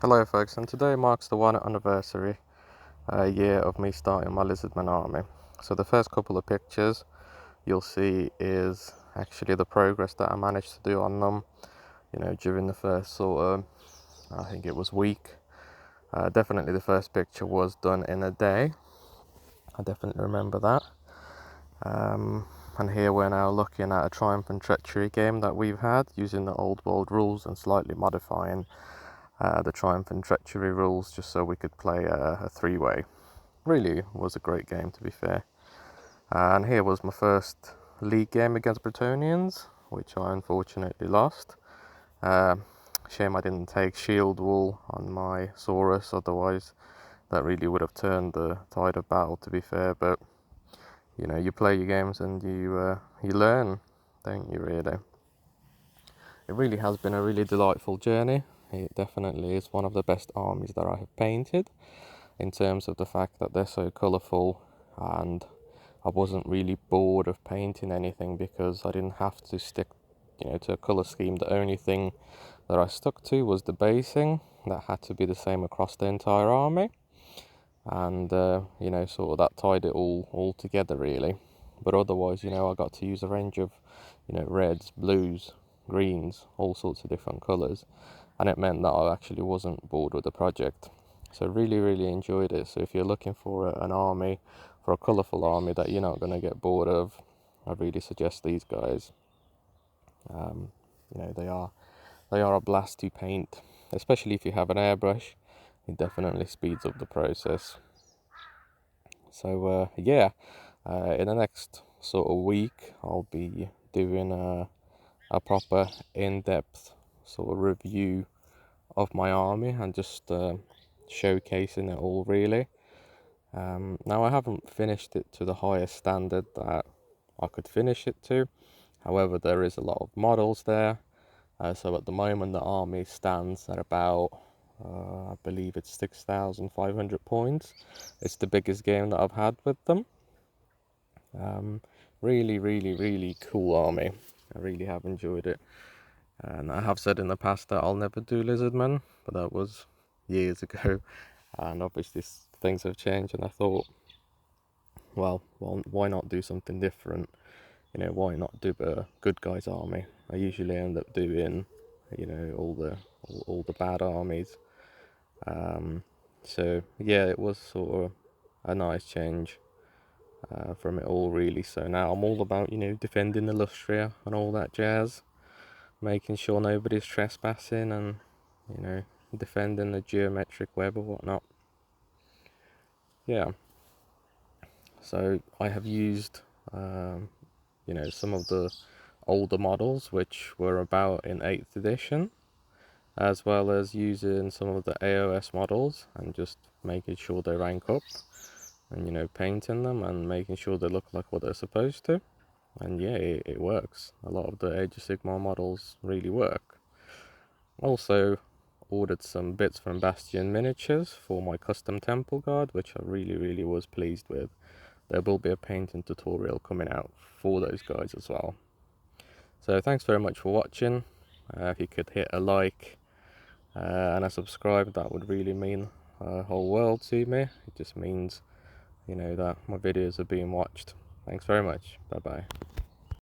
Hello folks, and today marks the 1 anniversary year of me starting my Lizardmen army. So the first couple of pictures you'll see is actually the progress that I managed to do on them, during the first I think it was week. Definitely the first picture was done in a day. I definitely remember that. And here we're now looking at a Triumph and Treachery game that we've had, using the old world rules and slightly modifying the Triumph and Treachery rules just so we could play a three-way. Really was a great game, to be fair. And here was my first league game against Bretonians, which I unfortunately lost. Shame I didn't take shield wool on my Saurus, otherwise that really would have turned the tide of battle, to be fair. But you play your games and you learn, don't you, really? It really has been a really delightful journey. It definitely is one of the best armies that I have painted, in terms of the fact that they're so colourful, and I wasn't really bored of painting anything because I didn't have to stick to a colour scheme. The only thing that I stuck to was the basing. That had to be the same across the entire army, and sort of that tied it all together, really. But otherwise, I got to use a range of reds, blues, greens, all sorts of different colours, and it meant that I actually wasn't bored with the project. So really enjoyed it. So if you're looking for an army, for a colourful army that you're not going to get bored of, I really suggest these guys. They are a blast to paint, especially if you have an airbrush. It definitely speeds up the process. So in the next sort of week, I'll be doing a proper in-depth sort of review of my army and just showcasing it all, really. Now, I haven't finished it to the highest standard that I could finish it to. However, there is a lot of models there. So at the moment, the army stands at about, I believe it's 6,500 points. It's the biggest game that I've had with them. Really cool army. I really have enjoyed it. And I have said in the past that I'll never do Lizardmen, but that was years ago. And obviously things have changed, and I thought, well, why not do something different? Why not do a good guys army? I usually end up doing, all the bad armies. So yeah, it was sort of a nice change from it all, really. So now I'm all about, defending the Lustria and all that jazz, making sure nobody's trespassing, and defending the geometric web or whatnot. Yeah. So I have used, some of the older models which were about in 8th edition, as well as using some of the AOS models and just making sure they rank up, and painting them and making sure they look like what they're supposed to. And yeah, it works. A lot of the Age of Sigmar models really work. Also ordered some bits from Bastion Miniatures for my custom temple guard, which I really was pleased with. There will be a painting tutorial coming out for those guys as well. So thanks very much for watching. If you could hit a like and a subscribe, that would really mean a whole world to me. It just means that my videos are being watched. Thanks very much. Bye bye.